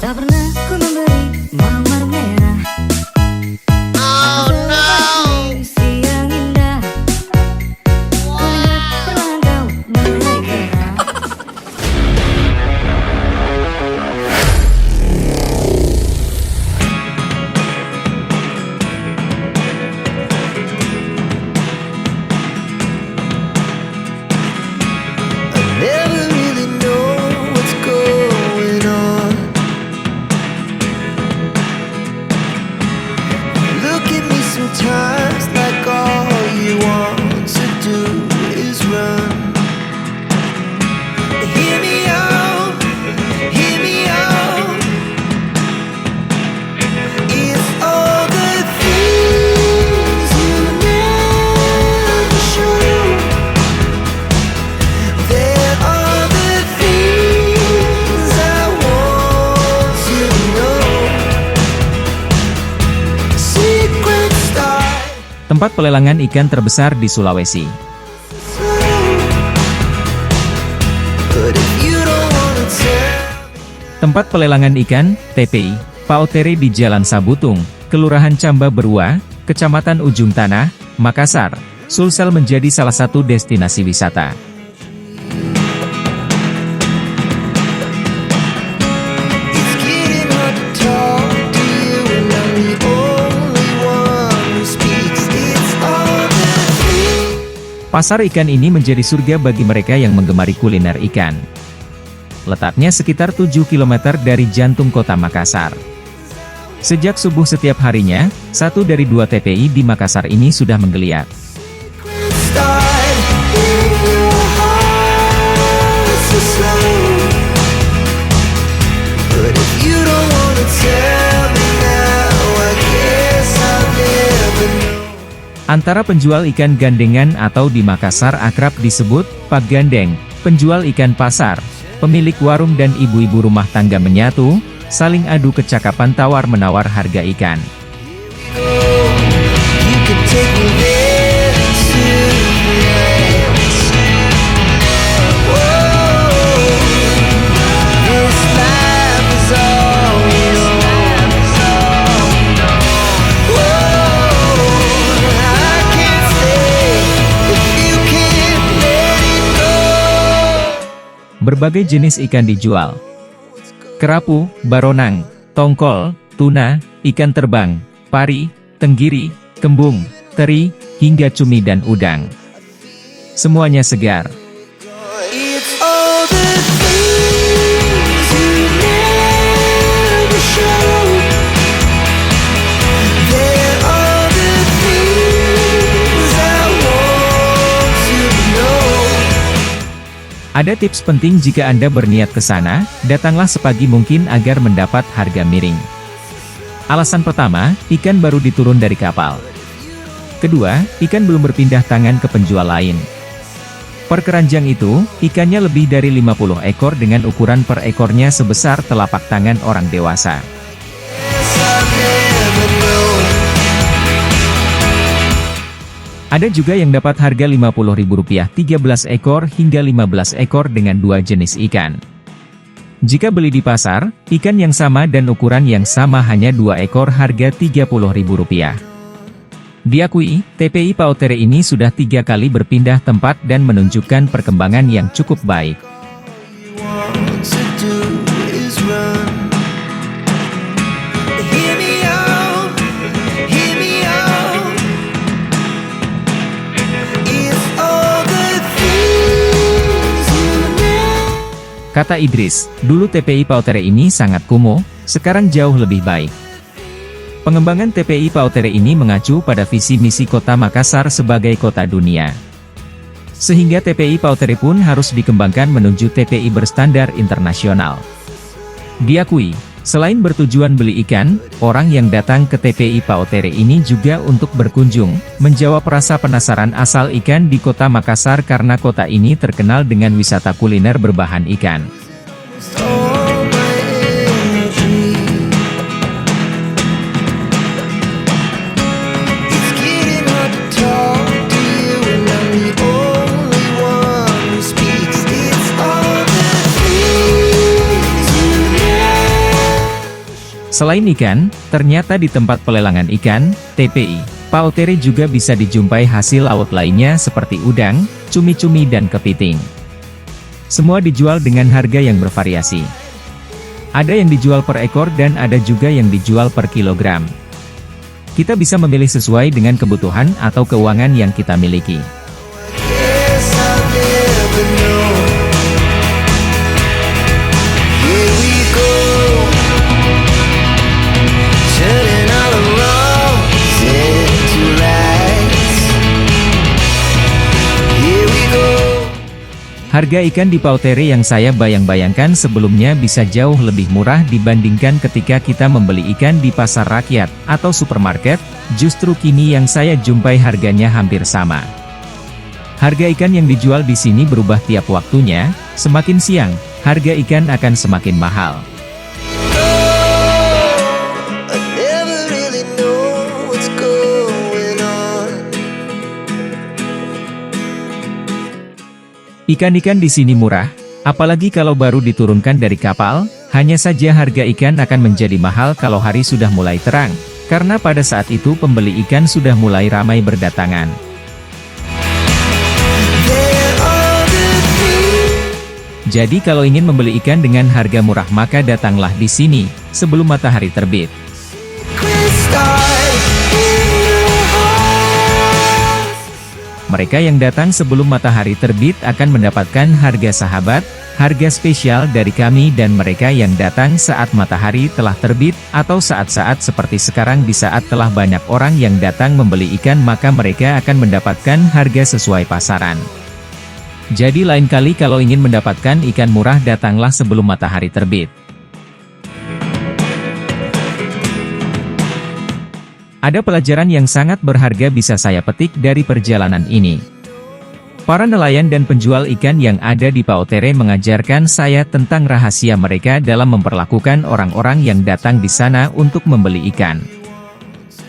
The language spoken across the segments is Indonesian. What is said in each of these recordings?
Tak pernah ku memberi mawar merah. Oh no. Siang indah. Kulihat perlahan kau menaik kerah. Never really know what's going on. Look at me sometimes like all you want to do is run. Hear me out, hear me out. It's all the things you never show. There are the things I want to know. Secret start. Tempat pelelangan ikan terbesar di Sulawesi. But if you don't wanna tell, Tempat pelelangan ikan, TPI, Pautere di Jalan Sabutung, Kelurahan Camba Berua, Kecamatan Ujung Tanah, Makassar, Sulsel menjadi salah satu destinasi wisata. it's getting hard to talk to you, and I'm the only one who speaks. It's all the things. Pasar ikan ini menjadi surga bagi mereka yang menggemari kuliner ikan. Letaknya sekitar 7 km dari jantung kota Makassar. Sejak subuh setiap harinya, satu dari dua TPI di Makassar ini sudah menggeliat. Start in your heart so slow. But if you don't wanna tell me now, I guess I'll never know. Antara penjual ikan gandengan atau di Makassar akrab disebut Pak Gandeng, penjual ikan pasar, pemilik warung dan ibu-ibu rumah tangga menyatu, saling adu kecakapan tawar-menawar harga ikan. You can take me there to this life is all we know. I can't stay if you can't let it go. Berbagai jenis ikan dijual. Kerapu, baronang, tongkol, tuna, ikan terbang, pari, tenggiri, kembung, teri, hingga cumi dan udang. Semuanya segar. It's all the things you never show. There are the things I want to know. Ada tips penting jika Anda berniat ke sana, datanglah sepagi mungkin agar mendapat harga miring. Alasan pertama, ikan baru diturun dari kapal. Kedua, ikan belum berpindah tangan ke penjual lain. Per keranjang itu, ikannya lebih dari 50 ekor dengan ukuran per ekornya sebesar telapak tangan orang dewasa. Yes, I'll never know. Ada juga yang dapat harga Rp50.000 13 ekor hingga 15 ekor dengan dua jenis ikan. Jika beli di pasar, ikan yang sama dan ukuran yang sama hanya 2 ekor harga Rp30.000. Diakui, TPI Pautere ini sudah 3 kali berpindah tempat dan menunjukkan perkembangan yang cukup baik. You want to do is run. Hear me out, hear me out. It's all the things you never. Kata Idris, dulu TPI Pautere ini sangat kumuh, sekarang jauh lebih baik. Pengembangan TPI Pautere ini mengacu pada visi misi kota Makassar sebagai kota dunia. Sehingga TPI Pautere pun harus dikembangkan menuju TPI berstandar internasional. Diakui, selain bertujuan beli ikan, orang yang datang ke TPI Pautere ini juga untuk berkunjung, menjawab rasa penasaran asal ikan di kota Makassar karena kota ini terkenal dengan wisata kuliner berbahan ikan. All my energy. It's getting hard to talk to you, and I'm the only one who speaks. It's all the things you Selain ikan, ternyata di tempat pelelangan ikan, TPI Pautere juga bisa dijumpai hasil laut lainnya seperti udang, cumi-cumi dan kepiting. Semua dijual dengan harga yang bervariasi. Ada yang dijual per ekor dan ada juga yang dijual per kilogram. Kita bisa memilih sesuai dengan kebutuhan atau keuangan yang kita miliki. Guess I'll never know. Here we go, turning all the wrongs into rights. Here we go. Harga ikan di Pautere yang saya bayang-bayangkan sebelumnya bisa jauh lebih murah dibandingkan ketika kita membeli ikan di pasar rakyat atau supermarket, justru kini yang saya jumpai harganya hampir sama. Harga ikan yang dijual di sini berubah tiap waktunya, semakin siang, harga ikan akan semakin mahal. I never really know what's going on. Ikan-ikan di sini murah, apalagi kalau baru diturunkan dari kapal, hanya saja harga ikan akan menjadi mahal kalau hari sudah mulai terang, karena pada saat itu pembeli ikan sudah mulai ramai berdatangan. There are the things Jadi kalau ingin membeli ikan dengan harga murah maka datanglah di sini, sebelum matahari terbit. could start in your heart. Mereka yang datang sebelum matahari terbit akan mendapatkan harga sahabat, harga spesial dari kami, dan mereka yang datang saat matahari telah terbit, atau saat-saat seperti sekarang di saat telah banyak orang yang datang membeli ikan maka mereka akan mendapatkan harga sesuai pasaran. Jadi lain kali kalau ingin mendapatkan ikan murah datanglah sebelum matahari terbit. Ada pelajaran yang sangat berharga bisa saya petik dari perjalanan ini. Para nelayan dan penjual ikan yang ada di Pautere mengajarkan saya tentang rahasia mereka dalam memperlakukan orang-orang yang datang di sana untuk membeli ikan.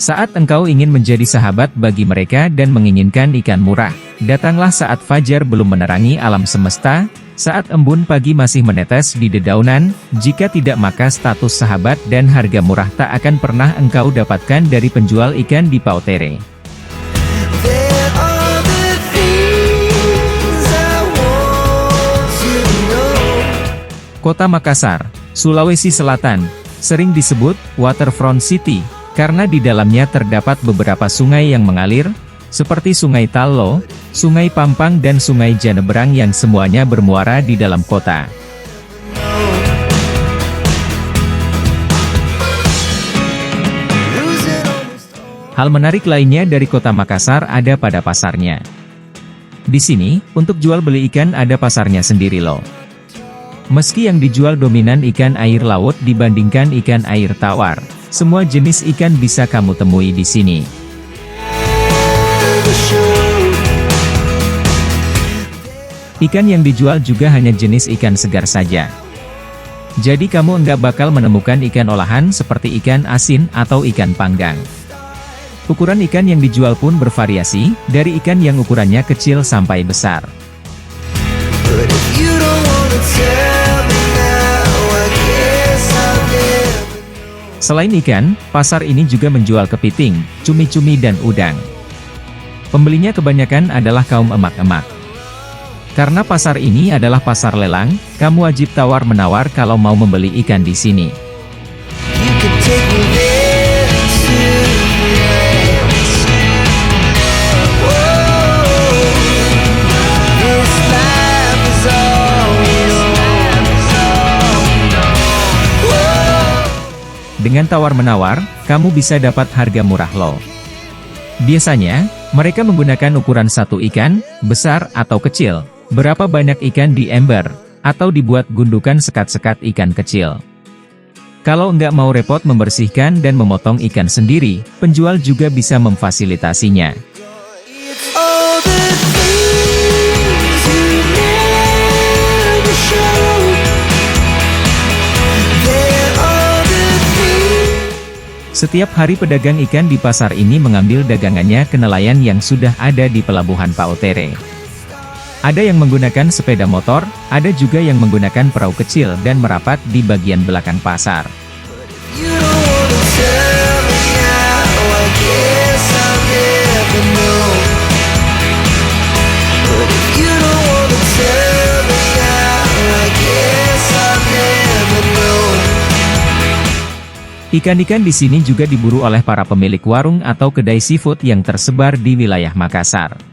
Saat engkau ingin menjadi sahabat bagi mereka dan menginginkan ikan murah, datanglah saat fajar belum menerangi alam semesta, saat embun pagi masih menetes di dedaunan. Jika tidak maka status sahabat dan harga murah tak akan pernah engkau dapatkan dari penjual ikan di Pautere. There are the things I want to know. Kota Makassar, Sulawesi Selatan, sering disebut Waterfront City, karena di dalamnya terdapat beberapa sungai yang mengalir, seperti Sungai Tallo, Sungai Pampang dan Sungai Janebrang yang semuanya bermuara di dalam kota. Losing almost all. Hal menarik lainnya dari kota Makassar ada pada pasarnya. Di sini, untuk jual beli ikan ada pasarnya sendiri loh. Meski yang dijual dominan ikan air laut dibandingkan ikan air tawar, semua jenis ikan bisa kamu temui di sini. The show. Ikan yang dijual juga hanya jenis ikan segar saja. Jadi kamu enggak bakal menemukan ikan olahan seperti ikan asin atau ikan panggang. Ukuran ikan yang dijual pun bervariasi, dari ikan yang ukurannya kecil sampai besar. But if you don't wanna tell me now, I guess I'll never. Selain ikan, pasar ini juga menjual kepiting, cumi-cumi dan udang. Pembelinya kebanyakan adalah kaum emak-emak. Karena pasar ini adalah pasar lelang, kamu wajib tawar-menawar kalau mau membeli ikan di sini. You could take me there to France. Whoa, this life is all we know. Whoa. Dengan tawar-menawar, kamu bisa dapat harga murah loh. Biasanya, mereka menggunakan ukuran satu ikan, besar atau kecil, berapa banyak ikan di ember, atau dibuat gundukan sekat-sekat ikan kecil. Kalau enggak mau repot membersihkan dan memotong ikan sendiri, penjual juga bisa memfasilitasinya. It's all the things you never show. There are the things. Setiap hari pedagang ikan di pasar ini mengambil dagangannya ke nelayan yang sudah ada di pelabuhan Pautere. Ada yang menggunakan sepeda motor, ada juga yang menggunakan perahu kecil dan merapat di bagian belakang pasar. You don't tell me now, I guess I'll never know. But if you don't wanna tell me now, I guess I'll never know. Ikan-ikan di sini juga diburu oleh para pemilik warung atau kedai seafood yang tersebar di wilayah Makassar.